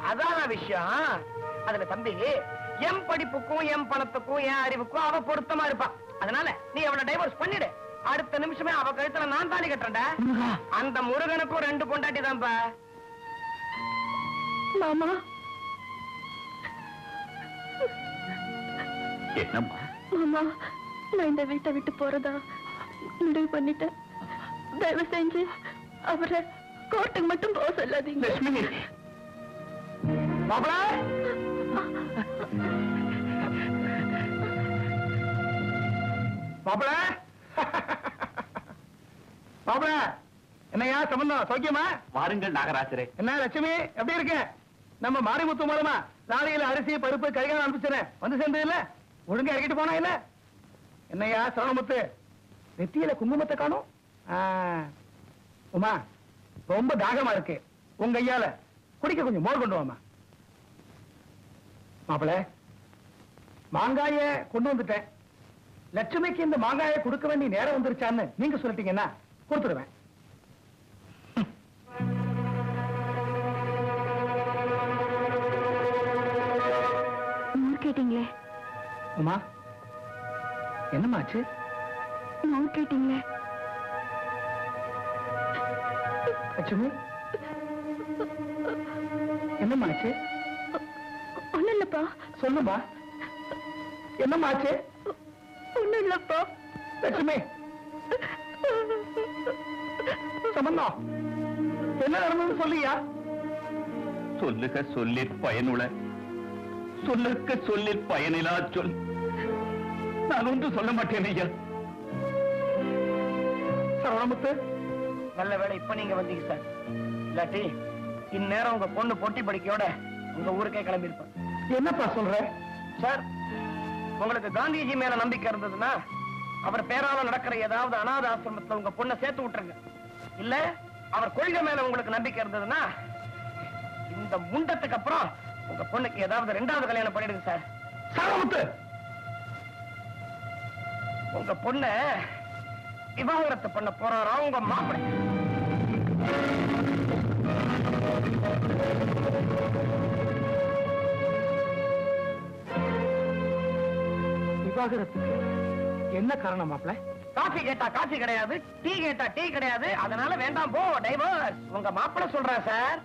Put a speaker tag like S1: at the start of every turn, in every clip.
S1: அதான் விஷயம். அதுல தம்பி என் படிப்புக்கும் என் பணத்துக்கும் என் அறிவுக்கும் அவ பொருத்தமா இருப்பான். அதனால நீ அவளை டைவர்ஸ் பண்ணிடு. அடுத்த நிமிஷமே அவ கழுத்துல நான் தாலி கட்டுறேன்டா. அந்த முருகனுக்கும் 2 பொண்டாட்டி தான்ப்பா.
S2: மாமா
S3: என்னம்மா?
S2: மாமா, நான் இந்த வீட்டை விட்டு போறதா முடிவு பண்ணிட்டேன். தயவு செஞ்சு அவரை கோர்ட்டுக்கு மட்டும் போக சொல்லாதீங்க.
S1: லட்சுமி, மாப்பிள மாப்பிள மாப்பிள, என்னையா சம்பந்தம்? சௌக்கியமா?
S3: வாருங்கள் நாகராஜரே.
S1: என்ன லட்சுமி, எப்படி இருக்க? நம்ம மாரிமுத்து மூலமா நாளையில அரிசி பருப்பு கறிகாலம் அனுப்பிச்சுறேன். வந்து சேர்ந்தது இல்ல? ஒழுங்கா இறக்கிட்டு போனா இல்ல? என்னையா சரவணமுத்து, நெத்தியில குங்குமத்தை காணும். உமா, ரொம்ப தாகமா இருக்கு. உங்க ஐயால குடிக்க கொஞ்சம் மோர் கொண்டு வாமா. மாப்பிள, மாங்காய கொண்டு வந்துட்டேன். லட்சுமிக்கு இந்த மாங்காய கொடுக்க வேண்டிய நேரம் வந்துருச்சான்னு நீங்க சொல்லிட்டீங்கன்னா கொடுத்துடுவேன்.
S2: கேட்டீங்களே
S1: உமா, என்னமாச்சு?
S2: நோட் கேட்டீங்களே
S1: லட்சுமி, என்னமாச்சு?
S2: ஒண்ணும் இல்லப்பா.
S1: சொல்லுமா, என்னமாச்சு?
S2: ஒண்ணும் இல்லப்பா.
S1: லட்சுமி, சம்பந்தம் என்ன நடந்தது சொல்லியா?
S3: சொல்லுக சொல்லிற் பயனுள்ள, சொல்லுக்க சொல்லிற் பயனிலா சொல். நான் ஒன்றும் சொல்ல மாட்டேன் ஐயா.
S1: சரவணமுத்து, நல்ல வேளை இப்ப நீங்க வந்தீங்க சார். இல்லாட்டி இந்நேரம் உங்க பொண்ணு போட்டி படிக்கையோட உங்க ஊருக்கே கிளம்பி இருப்பேன். என்னப்பா சொல்ற? சார், உங்களுக்கு காந்திஜி மேல நம்பிக்கை இருந்ததுன்னா அவர் பேரால நடக்கிற ஏதாவது அநாத ஆசிரமத்துல உங்க பொண்ணை சேர்த்து விட்டுருங்க. இல்ல அவர் கொள்கை மேல உங்களுக்கு நம்பிக்கை இருந்ததுன்னா இந்த முண்டத்துக்கு அப்புறம் உங்க பொண்ணுக்கு ஏதாவது 2வது கல்யாணம் பண்ணிடுங்க சார். சரவணமுத்து, உங்க பொண்ண விவாகரத்து பண்ண போறாரா உங்க மாப்பிள்ளை? விவாகரத்துக்கு என்ன காரணம் மாப்பிள்ளை? காஃபி கேட்டா காஃபி கிடையாது, டீ கேட்டா டீ கிடையாது, அதனால வேண்டாம் போ டைவர்ஸ். உங்க மாப்பிள்ளை சொல்றா சார்.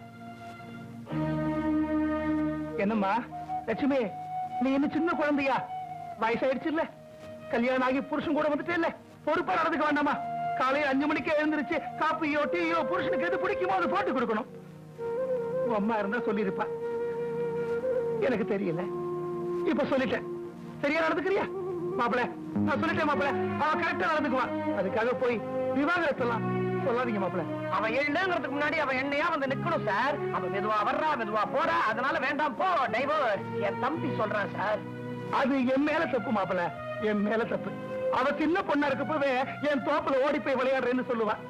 S1: என்னம்மா லட்சுமி, நீ என்ன சின்ன குழந்தையா? வயசாயிடுச்சு இல்ல? கல்யாணம் ஆகி புருஷன் கூட வந்துட்டே இல்ல? பொறுப்பா நடந்துக்க வேண்டாமா? காலையில 5 மணிக்கு எழுந்திருச்சு காப்பியோ டீயோ புருஷனுக்கு எது பிடிக்குமோ அதை போட்டு கொடுக்கணும். அம்மா இருந்தா சொல்லிருப்பா. எனக்கு தெரியல, இப்ப சொல்லிட்டேன். சரியா நடந்துக்கிறியா மாப்பிள? நான் சொல்லிட்டேன் மாப்பிள, அவ கரெக்டா நடந்துக்குவான். அதுக்காக போய் விவாகரத்தெல்லாம் சொல்லாதீங்க மாப்பிள. அவ எழுதுங்கிறதுக்கு முன்னாடி அவ எண்ணெயா வந்து நிக்கணும் சார். அவ மெதுவா வர்றா மெதுவா போறா, அதனால வேண்டாம் போ டைவர்ஸ். என் தம்பி சொல்றான் சார். அது என் மேல தப்பு மாப்பிள, என் மேல தப்பு. அவ சின்ன பொண்ணா இருக்கப்பவே என் தோப்புல ஓடி போய் விளையாடுறேன்னு சொல்லுவான்.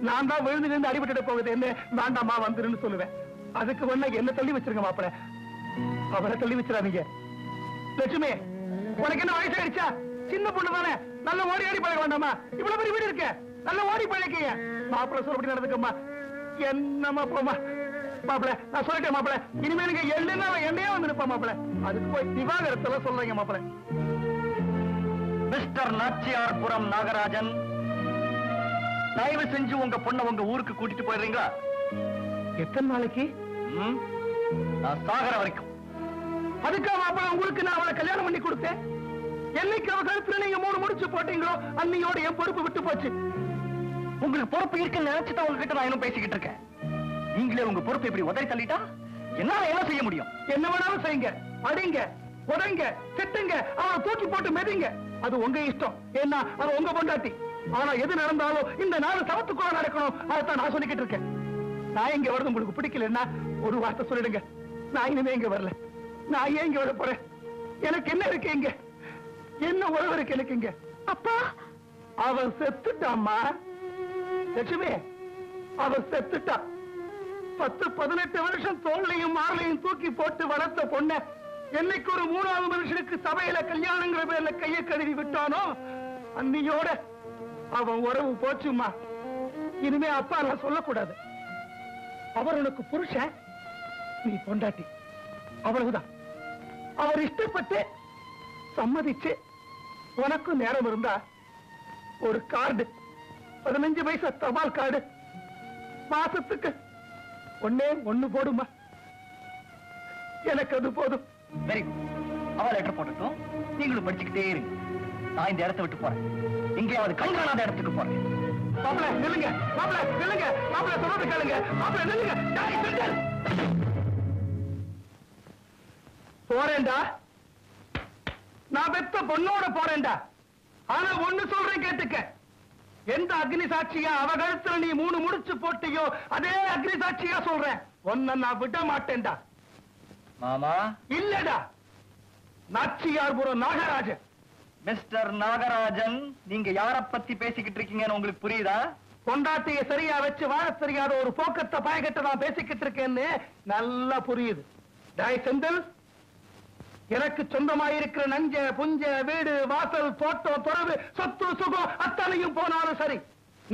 S1: நான் தான் விழுந்து விழுந்து அடிபட்டு போகுது என்ன, வேண்டாமா வந்துருன்னு சொல்லுவேன். அதுக்கு வேணா என்ன தள்ளி வச்சிருங்க மாப்பிள, அவரை தள்ளி வச்சிடாதீங்க. லட்சுமி, உனக்கு என்ன வயசாயிடுச்சா? சின்ன பொண்ணு தானே, நல்ல ஓடி ஆடி பழக வேண்டாமா? இவ்வளவு பெரிய வீடு இருக்க, நல்ல ஓடி பழகிய. மாப்பிள சொல்றபடி நடந்துக்கம்மா. என்னமா போமா மாப்பிள, நான் சொல்லிட்டேன் மாப்பிள. இனிமே நீங்க எண்ணெயா வந்து நிப்பா மாப்பிள. அதுக்கு போய் விவாகரத்தெல்லாம் சொல்றீங்க மாப்பிள. மிஸ்டர் நாச்சியார்புரம் நாகராஜன், தயவு செஞ்சு உங்க பொண்ணை உங்க ஊருக்கு கூட்டிட்டு போயிடுறீங்களா? எத்தனை நாளைக்கு? நான் சாகர வரைக்கும். அதுக்கா மாப்பிள உங்களுக்கு நான் அவளை கல்யாணம் பண்ணி கொடுத்தேன்? என்னைக்கு அவ கழுத்துல நீங்க 3 முடிச்சு போட்டீங்களோ அன்னையோட என் பொறுப்பு விட்டு போச்சு. உங்களுக்கு பொறுப்பு இருக்குன்னு நினைச்சுதான் உங்ககிட்ட நான் இன்னும் பேசிக்கிட்டு இருக்கேன். நீங்களே உங்க பொறுப்பு இப்படி உதறி தள்ளிட்டா என்னால என்ன செய்ய முடியும்? என்ன வேணாலும் செய்யுங்க, அடிங்க, உதைங்க, திட்டுங்க, அவளை தூக்கி போட்டு மெதிங்க, அது உங்க இஷ்டம். ஏன்னா அது உங்க பொண்டாட்டி. ஆனா எது நடந்தாலும் இந்த நாள் சமத்துக்குள்ள நடக்கணும். அதைத்தான் நான் சொல்லிக்கிட்டு இருக்கேன். நான் இங்க வரது உங்களுக்கு பிடிக்கலன்னா ஒரு வார்த்தை சொல்லிடுங்க. நான் இனிமே இங்க வரல. நான் ஏன் இங்க வர போறேன்? எனக்கு என்ன இருக்கு இங்க? என்ன உறவு இருக்கு எனக்கு இங்க? அப்பா, அவன் செத்துட்டாம்மா. லட்சுமி, அவன் செத்துட்டா. 10-18 வருஷம் தோல்லையும் மார்லையும் தூக்கி போட்டு வளர்த்த பொண்ண என்னைக்கு ஒரு 3வது மனுஷனுக்கு சபையில கல்யாணங்கிற பேர்ல கையை கழுவி விட்டானோ அன்னியோட அவன் உறவு போச்சுமா. இனிமே அப்பா நான் சொல்லக்கூடாது. அவர் உனக்கு புருஷன், நீ பொண்டாட்டி, அவ்வளவுதான். அவர் இஷ்டப்பட்டு சம்மதிச்சு உனக்கும் நேரம் இருந்தா ஒரு கார்டு, 15 பைசா தபால் கார்டு மாசத்துக்கு ஒண்ணு போடுமா? எனக்கு அது போதும்.
S4: Very good. அவ லெட்டர் போட்டுட்டோம், நீங்களும் படிச்சுக்கிட்டே இருங்க. நான் இந்த இடத்தை விட்டு போறேன், எங்கேயாவது கண்காணாத இடத்துக்கு போறேன்.
S1: மாப்பிள நில்லுங்க, மாப்பிள நில்லுங்க, மாப்பிள சொல்றது கேளுங்க, மாப்பிள நில்லுங்க. டேய் செந்தில், போறேன்டா, நான் பெத்த பொண்ணோட போறேன்டா. ஆனா ஒண்ணு சொல்றேன் கேட்டுக்க, எந்த அக்னி சாட்சியா அவ கழுத்துல நீ 3 முடிச்சு போட்டியோ அதே அக்னி சாட்சியா சொல்றேன், ஒன்ன நான் விட மாட்டேன்டா.
S4: மாமா,
S1: இல்லடா, நாச்சியார்புரம் நாகராஜன்.
S4: மிஸ்டர் நாகராஜன், நீங்க யார பத்தி பேசிக்கிட்டு இருக்கீங்கன்னு உங்களுக்கு புரியுதா?
S1: கொண்டாட்டிய சரியா வச்சு வாழ தெரியாத ஒரு போக்கத்தை பயக்கட்ட நான் பேசிக்கிட்டு இருக்கேன்னு நல்லா புரியுது. டேய் செந்தில், எனக்கு சொந்தமாயிருக்கிற நஞ்ச புஞ்ச வீடு வாசல் தோட்டம் துறவு சொத்து சுகம் அத்தனையும் போனாலும் சரி,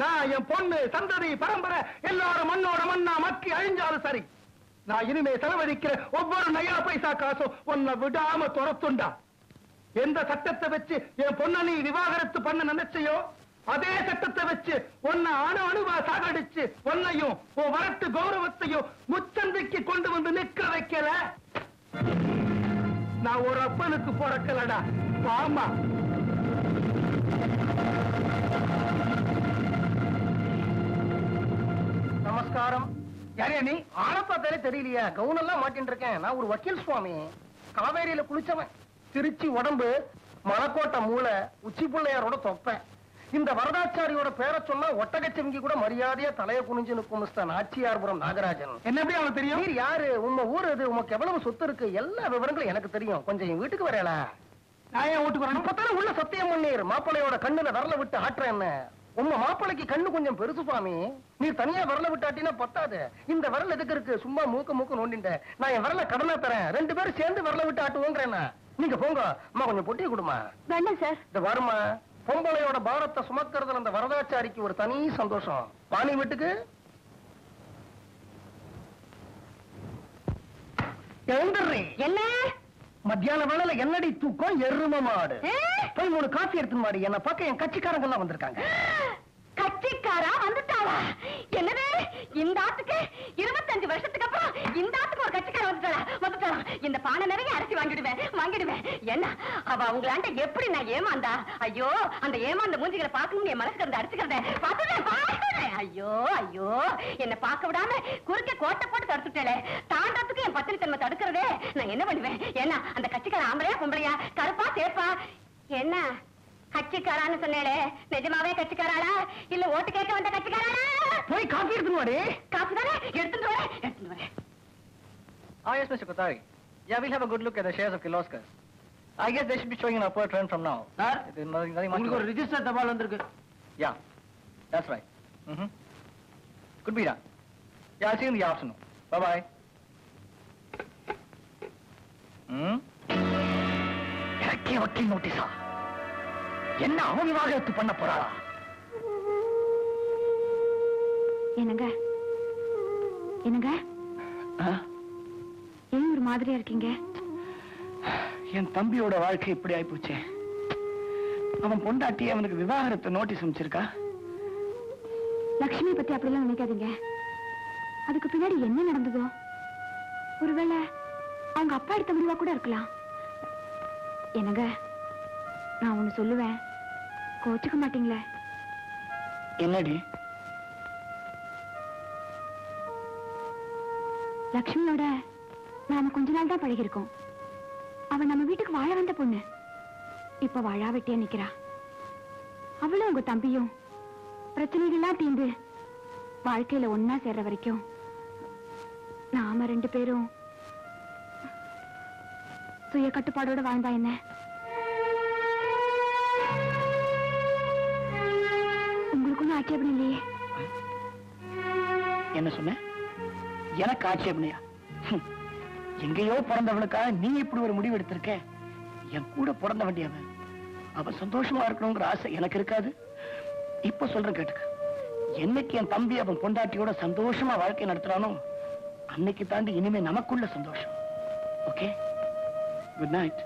S1: நான் என் பொண்ணு சந்ததி பரம்பரை எல்லாரும் மண்ணோட மண்ணா மக்கி அழிஞ்சாலும் சரி, நான் இனிமே செலவழிக்கிற ஒவ்வொரு நயா பைசா காசும் உன்னை விடாம துரத்துண்டா. எந்த சட்டத்தை வச்சு என் பொண்ணை நீ விவாகரத்து பண்ண நினைச்சையோ அதே சட்டத்தை வச்சு உன்னை அணுவா சாகடிச்சு உன்னையும் உன் வரட்டு கௌரவத்தையும் முச்சந்தைக்கு கொண்டு வந்து நிற்க வைக்கல. நான் ஒரு அப்பனுக்கு பிறக்கலடா. ஆமா,
S4: நமஸ்காரம். யாரே நீ? ஆளப்பாத்தாலே தெரியலையா? கவுன் எல்லாம் மாட்டின்னு இருக்கேன். நான் ஒரு வக்கீல் சுவாமி, காவேரியில குளிச்சவன், திருச்சி உடம்பு, மலக்கோட்டை மூளை, உச்சி பிள்ளையாரோட தொப்பேன். இந்த வரதாச்சாரியோட பேரை சொன்னா ஒட்டகச்செங்கி கூட மரியாதையா தலைய குனிஞ்சு நிற்கும் மிஸ்டர் நாச்சியார்புரம் நாகராஜன்.
S1: என்ன எப்படி அவனுக்கு தெரியும்?
S4: நீர் யாரு, உங்க ஊர் எது, உனக்கு எவ்வளவு சொத்து இருக்கு, எல்லா விவரங்களும் எனக்கு தெரியும். கொஞ்சம் என் வீட்டுக்கு வரையலா?
S1: நான் ஏன் வீட்டுக்கு வரணும்?
S4: இப்பத்தானே உள்ள சத்தியம் பண்ணீர், மாப்பிள்ளையோட கண்ணுல விரல விட்டு ஆட்டுறேன்னு. உங்க மாப்பிளைக்கு கண்ணு கொஞ்சம் பெருசு சுவாமி, நீ தனியா விரல விட்டாட்டினா பத்தாது. இந்த விரல் எதுக்கு இருக்கு? சும்மா மூக்க நோண்டிட்ட. நான் என் விரல கடனா தரேன், 2 பேரும் சேர்ந்து விரல விட்டு ஆட்டுவோங்கிறேன். நீங்க போங்க அம்மா, கொஞ்சம் பொட்டி கொடுமா.
S2: வேண்டாம் சார்.
S4: இந்த வருமா, பொம்பளையோட பாரத்தை சுமக்கிறதுல அந்த வரதாச்சாரிக்கு ஒரு தனி சந்தோஷம். பாணி வீட்டுக்கு எழுந்துடுறீ.
S2: என்ன
S4: மத்தியான வேளையில என்னடி தூக்கம், எரும மாடு. போய் 3 காஃபி எடுத்து மாடி. என்ன பார்க்க என் கட்சிக்காரங்க எல்லாம் வந்திருக்காங்க.
S2: கட்சிக்காரா வந்துட்டாளா? என்னது, இந்த ஆத்துக்கு 25 வருஷத்துக்கு அப்புறம் இந்த ஆத்துக்கு ஒரு கட்சிக்கார வந்துட்டாளா? இந்த பானை நிறைய அரிசி வாங்கிடுவேன். என்ன அவ அவங்களாண்ட எப்படி நான் ஏமாந்தா? ஐயோ, அந்த ஏமாந்த மூஞ்சிகளை பார்க்கணும் என் மனசுக்கு அந்த அடிச்சுக்கிறேன். ஐயோ, என்ன பார்க்க விடாம குறுக்க கோட்டை போட்டு தடுத்துட்டே. தாண்டத்துக்கு என் பத்தினி தன்மை தடுக்கிறதே. நான் என்ன பண்ணுவேன்? என்ன அந்த கட்சிக்கார ஆம்பளையா பொம்பளையா, கருப்பா சேப்பா? என்ன கட்சிக்காரான்னு சொன்னேளே, நிஜமாவே கட்சிக்காராளா இல்ல ஓட்டு கேட்க வந்த கட்சிக்காராளா?
S4: போய் காஃபி எடுத்துன்னு வாடி.
S2: காசு தானே, எடுத்துட்டு வரேன்.
S4: Yes, Mr. Kothari. Yeah, we'll have a good look at the shares of Kirloskar. I guess they should be showing an upward trend from now. Nothing much.
S1: உங்களுக்கு ஒரு ரிஜிஸ்டர் தபால் வந்திருக்கு.
S4: Yeah, that's right. Could be done. Yeah, I'll see you in the afternoon. Bye-bye. எனக்கே வக்கீல் நோட்டீஸா? என்ன அவன் விவாகரத்து பண்ண போறாளா?
S2: என்னங்க ஏன் ஒரு மாதிரியா இருக்கீங்க?
S4: என் தம்பியோட வாழ்க்கை இப்படி ஆயிப்போச்சே. அவன் பொண்டாட்டி அவனுக்கு விவாகரத்து நோட்டீஸ் அனுப்பிச்சிருக்கா.
S2: லட்சுமி பத்தி அப்படிலாம் நினைக்காதீங்க. அதுக்கு பின்னாடி என்ன நடந்ததோ, ஒருவேளை அவங்க அப்பா எடுத்த முடிவா கூட இருக்கலாம். என்னங்க, நான் ஒண்ணு சொல்லுவேன், கோச்சுக்க மாட்டீங்களே?
S4: என்னடி?
S2: லட்சுமியோட நாம கொஞ்ச நாள் தான் பழகிருக்கோம். அவன் நம்ம வீட்டுக்கு வாழ வந்த பொண்ணு. இப்ப வாழா வெட்டியா நிக்கிறா. அவளும் உங்க தம்பியும் பிரச்சனைகள்லாம் தீர்ந்து வாழ்க்கையில ஒன்னா சேர்ற வரைக்கும் நாம 2 பேரும் சுய கட்டுப்பாடோட வாழ்ந்தா என்ன? உங்களுக்கும் ஆட்சேபம் இல்லையே?
S4: என்ன சொன்ன? எனக்கு ஆட்சேபனையா? எங்கேயோ பிறந்தவனுக்காக நீ இப்படி ஒரு முடிவு எடுத்திருக்க. என் கூட பிறந்த வேண்டியவன், அவன் சந்தோஷமா இருக்கணுங்கிற ஆசை எனக்கு இருக்காது. இப்ப சொல்றேன் கேட்டுக்க. என்னைக்கு என் தம்பி அவன் பொண்டாட்டியோட சந்தோஷமா வாழ்க்கை நடத்துறானோ
S1: அன்னைக்கு தாண்டி இனிமே நமக்குள்ள சந்தோஷம். Okay, good night.